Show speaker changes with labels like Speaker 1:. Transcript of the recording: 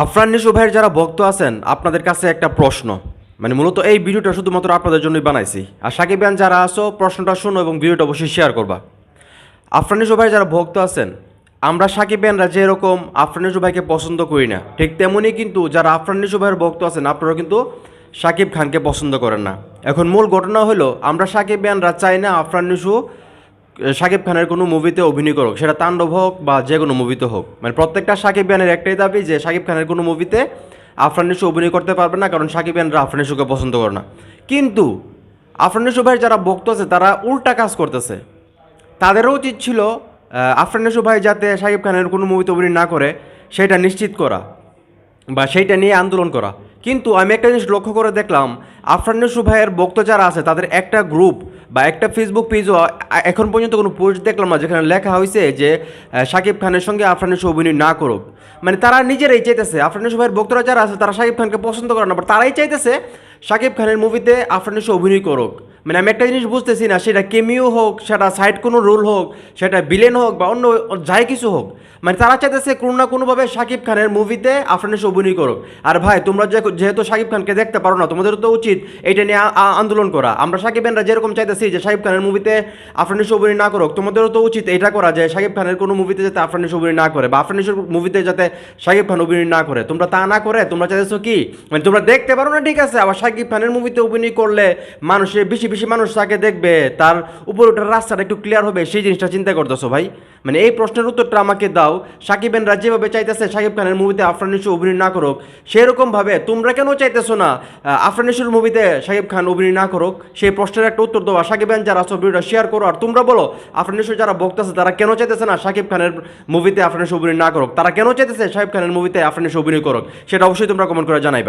Speaker 1: আফরান নিশো ভাইয়ের যারা ভক্ত আছেন আপনাদের কাছে একটা প্রশ্ন, মানে মূলত এই ভিডিওটা শুধুমাত্র আপনাদের জন্যই বানাইছি। আর সাকিব খান যারা আসো প্রশ্নটা শোনো এবং ভিডিওটা অবশ্যই শেয়ার করবা। আফরান নিশো ভাই যারা ভক্ত আছেন, আমরা সাকিব খানরা যেরকম আফরান নিশো ভাইকে পছন্দ করি না, ঠিক তেমনই কিন্তু যারা আফরান নিশো ভাইয়ের ভক্ত আছেন আপনারা কিন্তু সাকিব খানকে পছন্দ করেন না। এখন মূল ঘটনা হলো আমরা সাকিব খানরা চাই না আফরান নিশো শাকিব খানের কোনো মুভিতে অভিনয় করুক, সেটা তাণ্ডব হোক বা যে কোনো মুভিতে হোক। মানে প্রত্যেকটা সাকিব খানের একটাই দাবি যে সাকিব খানের কোনো মুভিতে আফরান নিশো অভিনয় করতে পারবে না, কারণ সাকিব খানরা আফরান নিশোকে পছন্দ করে না। কিন্তু আফরান নিশো ভাইয়ের যারা ভক্ত আছে তারা উল্টা কাজ করতেছে। তাদেরও উচিত ছিল আফরান নিশো ভাই যাতে সাকিব খানের কোনো মুভিতে অভিনয় না করে সেটা নিশ্চিত করা বা সেইটা নিয়ে আন্দোলন করা। কিন্তু আমি একটা জিনিস লক্ষ্য করে দেখলাম, আফরান নিশো ভাইয়ের ভক্ত যারা আছে তাদের একটা গ্রুপ বা একটা ফেসবুক পেজও এখন পর্যন্ত কোনো পোস্ট দেখলাম না যেখানে লেখা হয়েছে যে সাকিব খানের সঙ্গে আফরান নিশো অভিনয় না করুক। মানে তারা নিজেরাই চাইতেছে, আফরান নিশো ভাইয়ের ভক্তরা যারা আছে তারা সাকিব খানকে পছন্দ করে না, বাট তারাই চাইতেছে সাকিব খানের মুভিতে আফরান নিশো অভিনয় করুক। মানে আমি একটা জিনিস বুঝতেছি না, সেটা কেমিও হোক, সেটা সাইড কোনো রোল হোক, সেটা ভিলেন হোক বা অন্য যাই কিছু হোক, মানে তারা চাইতেছে কোনো না কোনোভাবে সাকিব খানের মুভিতে আফরান নিশো অভিনয় করুক। আর ভাই তোমরা যেহেতু সাকিব খানকে দেখতে পারো না, তোমাদের তো উচিত এটা নিয়ে আন্দোলন করা। আমরা সাকিব খানরা যেরকম চাইতেছি যে সাকিব খানের মুভিতে আফরান নিশো অভিনয় না করুক, তোমাদেরও তো উচিত এটা করা যে সাকিব খানের কোনো মুভিতে যাতে আফরান নিশো অভিনয় না করে বা আফরান নিশোর মুভিতে যাতে সাকিব খান অভিনয় না করে। তোমরা তা না করে তোমরা চাইতেছো কি, মানে তোমরা দেখতে পারো না ঠিক আছে, আবার সাকিব খানের মুভিতে অভিনয় করলে মানুষের বেশি বেশি মানুষ তাকে দেখবে, তার উপর ওঠার রাস্তাটা একটু ক্লিয়ার হবে, সেই জিনিসটা চিন্তা করতেছো ভাই। মানে এই প্রশ্নের উত্তরটা আমাকে দাও। সাকিব খানরা যেভাবে চাইতেছে সাকিব খানের মুভিতে আফরান নিশো অভিনয় না করুক, সেরকমভাবে তোমরা কেন চাইতেছো না আফরান নিশোর মুভিতে সাকিব খান অভিনয় না করুক? সেই প্রশ্নের একটা উত্তর দাও। সাকিব খান যারা ভিডিওটা শেয়ার করো, আর তোমরা বলো আফরান নিশোর যারা ভক্ত আছে তারা কেন চাইতেছে না সাকিব খানের মুভিতে আফরান নিশো অভিনয় না করুক, তারা কেন চাইতেছে সাকিব খানের মুভিতে আফরান নিশো অভিনয় করুক, সেটা অবশ্যই তোমরা কমেন্ট করে জানাইবা।